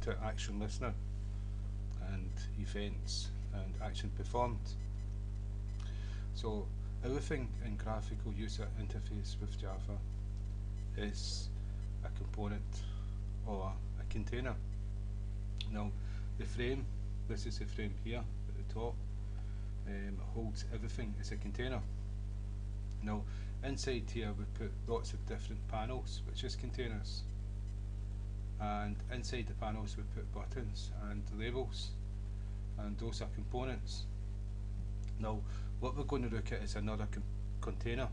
to action listener and events and action performed. So everything in graphical user interface with Java is a component or a container. Now the frame, this is the frame here at the top, holds everything as a container. Now inside here we put lots of different panels, which is containers, and inside the panels we put buttons and labels, and those are components. Now what we're going to look at is another container,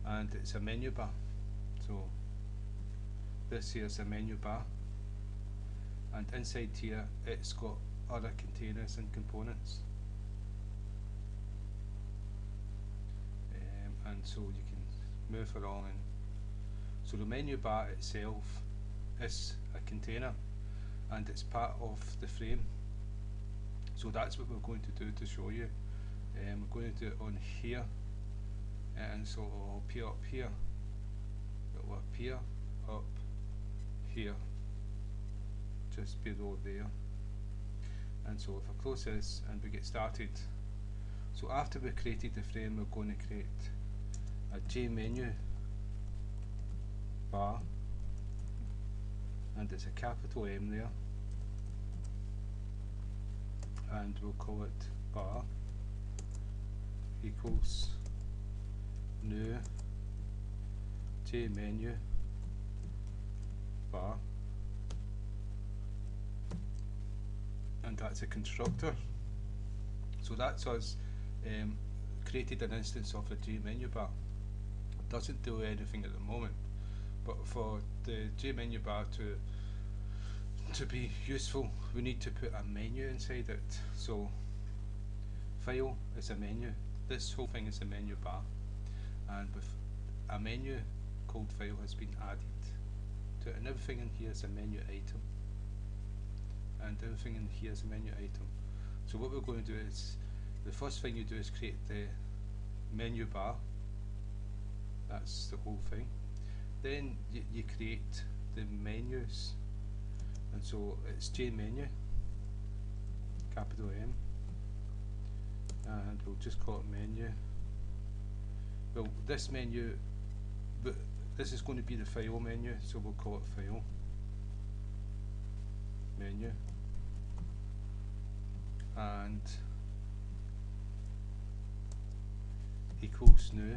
and it's a menu bar. So this here is a menu bar, and inside here it's got other containers and components, and so you can move along. And so the menu bar itself is a container and it's part of the frame. So that's what we're going to do to show you. We're going to do it on here, and so it'll appear up here, it will appear up here, just below there. And so if I close this and we get started, so after we've created the frame, we're going to create a J menu bar, and it's a capital M there, and we'll call it bar equals new J menu bar, and that's a constructor. So that's us created an instance of a J menu bar. It doesn't do anything at the moment, but for the J menu bar to be useful, we need to put a menu inside it. So file is a menu, this whole thing is a menu bar, and with a menu called file has been added to it, and everything in here is a menu item, and everything in here is a menu item. So what we're going to do is, the first thing you do is create the menu bar, that's the whole thing. Then you create the menus, and so it's J menu, capital M, and we'll just call it menu. Well, this menu, but this is going to be the file menu, so we'll call it file menu, and equals new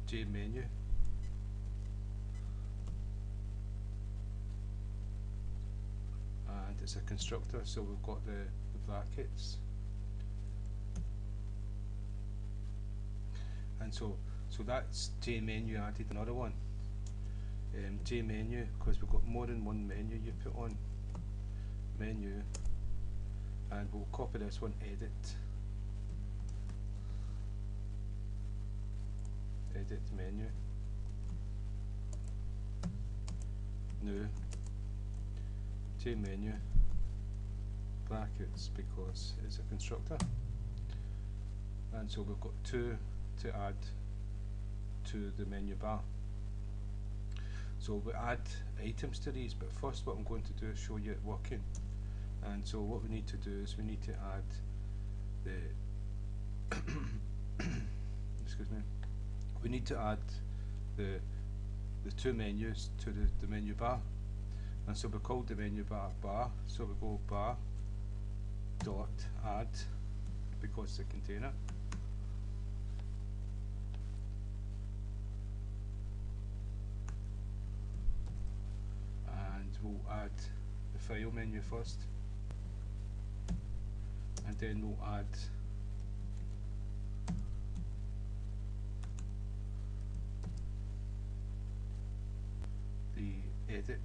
J menu, and it's a constructor, so we've got the brackets, and so that's J menu added another one, J menu, because we've got more than one menu you put on menu, and we'll copy this one, edit menu, new J menu brackets, because it's a constructor, and so we've got two to add to the menu bar. So we add items to these, but first what I'm going to do is show you it working. And so what we need to do is we need to add the excuse me, we need to add the two menus to the menu bar, and so we called the menu bar, so we go bar dot add, because it's a container, and we'll add the file menu first, and then we'll add the edit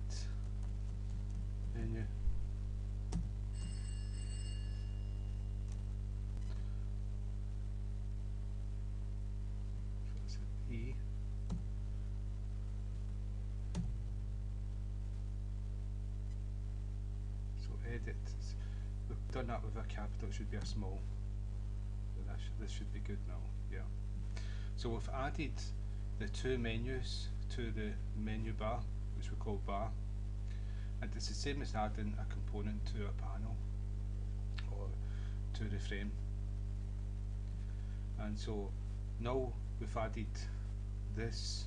menu, so it's an E, so edit, we've done that with a capital, it should be a small, so this should be good now, yeah. So we've added the two menus to the menu bar, which we call bar, and it's the same as adding a component to a panel or to the frame. And so now we've added this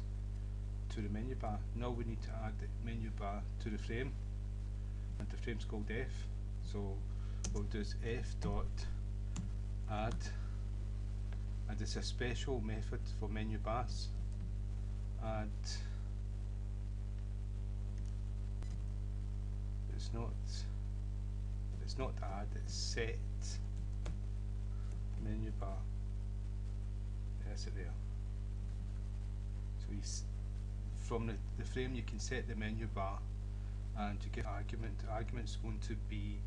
to the menu bar. Now we need to add the menu bar to the frame, and the frame's called F. So what we'll do is F dot add, and it's a special method for menu bars. Add, it's not add, it's set menu bar. Yes, it there. So from the frame you can set the menu bar, and to get argument. The argument is going to be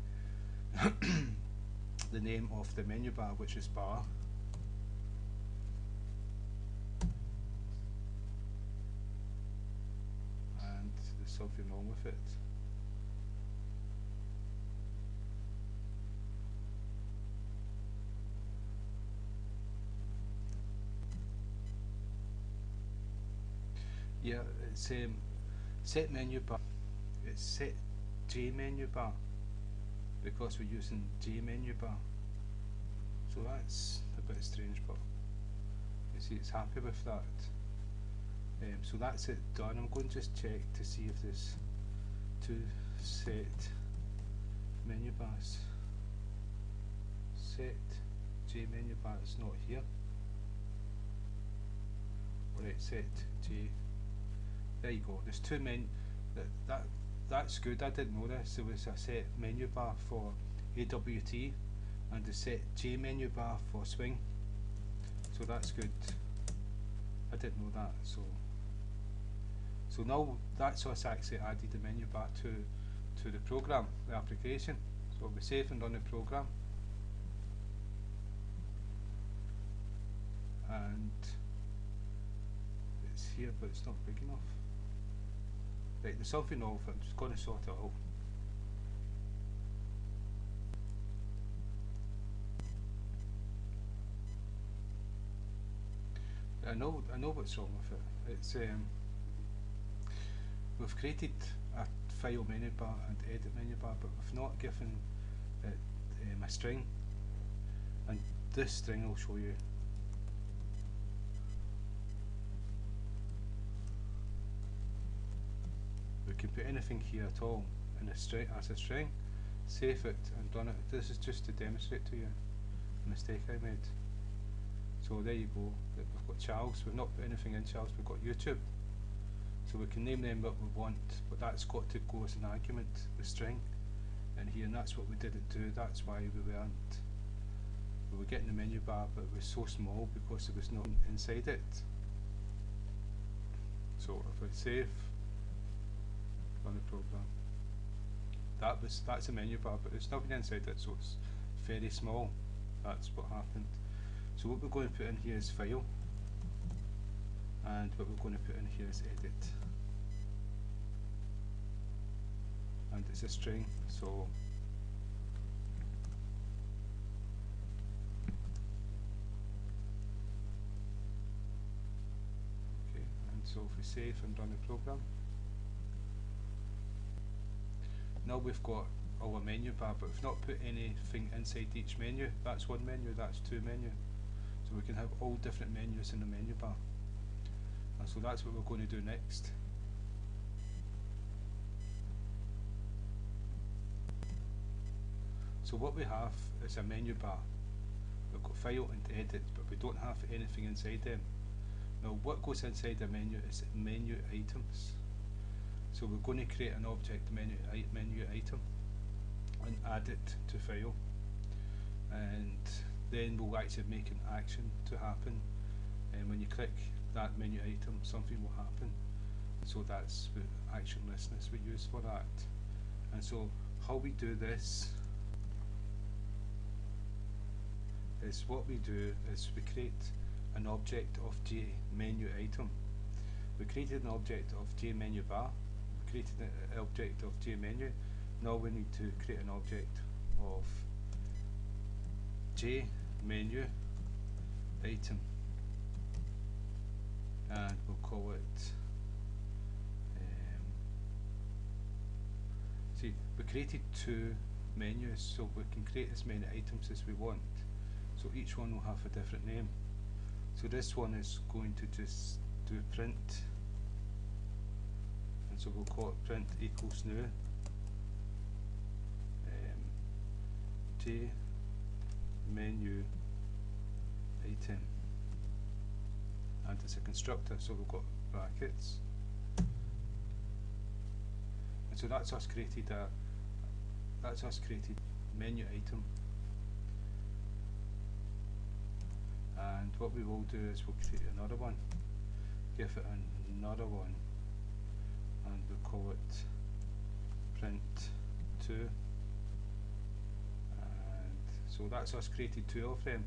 the name of the menu bar, which is bar. And there's something wrong with it. Yeah, it's set menu bar. It's set J menu bar because we're using J menu bar. So that's a bit strange, but you see it's happy with that. So that's it done. I'm going to just check to see if there's two set menu bars. Set J menu bar is not here. Alright, set J. There you go. There's two menu. That's good. I didn't know this. There was a set menu bar for AWT and a set J menu bar for swing. So that's good. I didn't know that. So now that's us actually added the menu bar to the program, the application. So we save and run the program. And it's here, but it's not big enough. Right, there's something wrong with it. I'm just going to sort it out. I know what's wrong with it. It's we've created a file menu bar and edit menu bar, but we've not given it a string, and this string will show you. We can put anything here at all in a string as a string, save it and run it. This is just to demonstrate to you a mistake I made. So there you go. We've got Charles. We've not put anything in Charles. We've got YouTube. So we can name them what we want, but that's got to go as an argument, the string, in here, and that's what we didn't do. That's why we were getting the menu bar, but it was so small because there was nothing inside it. So if I save, run the program, that's a menu bar, but there's nothing inside it, so it's very small. That's what happened. So what we're going to put in here is file, and what we're going to put in here is edit, and it's a string. So okay, and so if we save and run the program, now we've got our menu bar, but we've not put anything inside each menu. That's one menu, that's two menu. So we can have all different menus in the menu bar. And so that's what we're going to do next. So what we have is a menu bar. We've got file and edit, but we don't have anything inside them. Now what goes inside the menu is menu items. So we're going to create an object menu item and add it to file, and then we'll actually make an action to happen, and when you click that menu item something will happen. So that's the action listeners we use for that. And so how we do this is, what we do is we create an object of J menu item. We created an object of J menu bar, we created an object of J menu. Now we need to create an object of J menu item, and we'll call it See, we created two menus, so we can create as many items as we want. So each one will have a different name. So this one is going to just do print, and so we'll call it print equals new J menu item, and it's a constructor, so we've got brackets, and so that's us created menu item. And what we will do is we'll create another one, give it another one, and we'll call it print 2. And so that's us created 2 of them.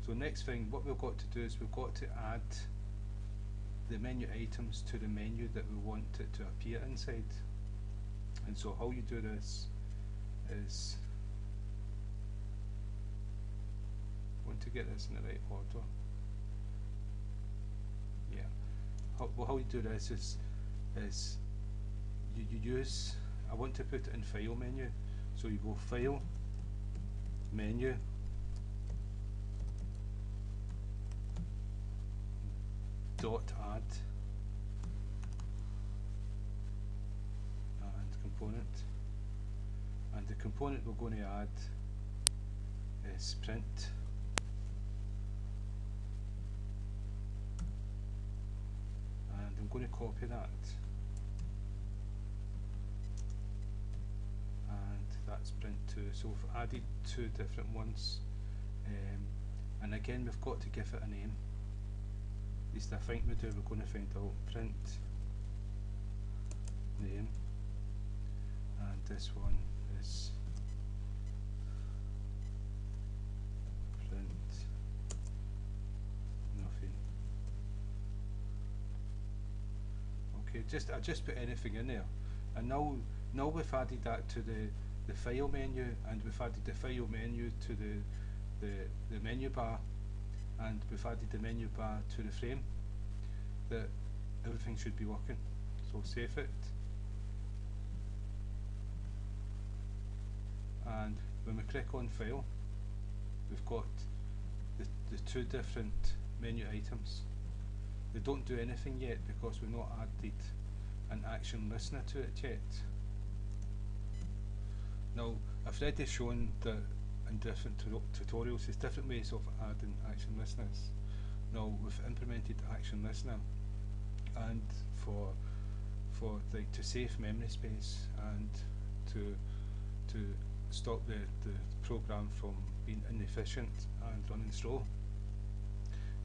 So next thing, what we've got to do is we've got to add the menu items to the menu that we want it to appear inside. And so how you do this is, want to get this in the right order. Yeah. How you do this is you use, I want to put it in file menu, so you go file, menu, dot add, and component, and the component we're going to add is print. And I'm going to copy that, and that's print 2. So we've added 2 different ones, and again we've got to give it a name. At least I think we do. We're going to find out print name, and this one is print nothing. Okay, I just put anything in there, and now we've added that to the file menu, and we've added the file menu to the menu bar, and we've added the menu bar to the frame. That everything should be working. So save it, and when we click on file, we've got the 2 different menu items. They don't do anything yet because we've not added an action listener to it yet. Now, I've already shown that in different tutorials there's different ways of adding action listeners. Now we've implemented action listener, and for like to save memory space and to stop the program from being inefficient and running slow,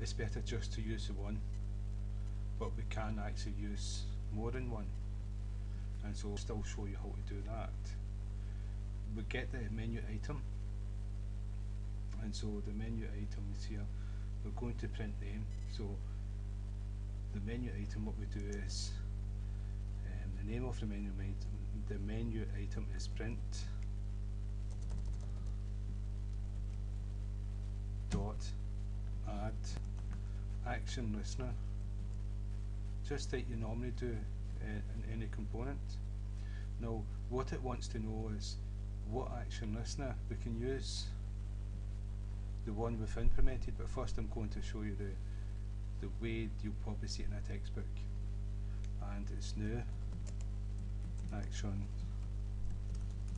it's better just to use the one, but we can actually use more than one, and so I'll still show you how to do that. We get the menu item, and so the menu item is here. We're going to print name, so the menu item, what we do is the name of the menu item is print dot add action listener, just like you normally do in any component. Now what it wants to know is what action listener we can use, the one we've implemented, but first I'm going to show you the way you'll probably see it in a textbook. And it's new action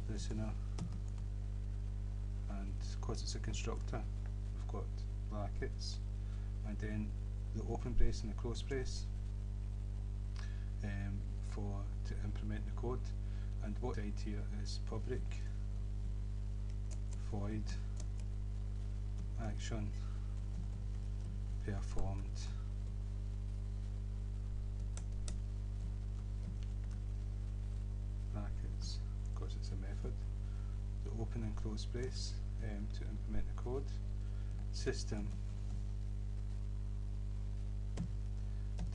listener, and because it's a constructor we've got brackets and then the open brace and the close brace to implement the code. And what's inside here is public void action performed brackets, because it's a method, the open and close brace to implement the code, system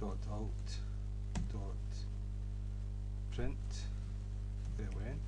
dot out dot print, there went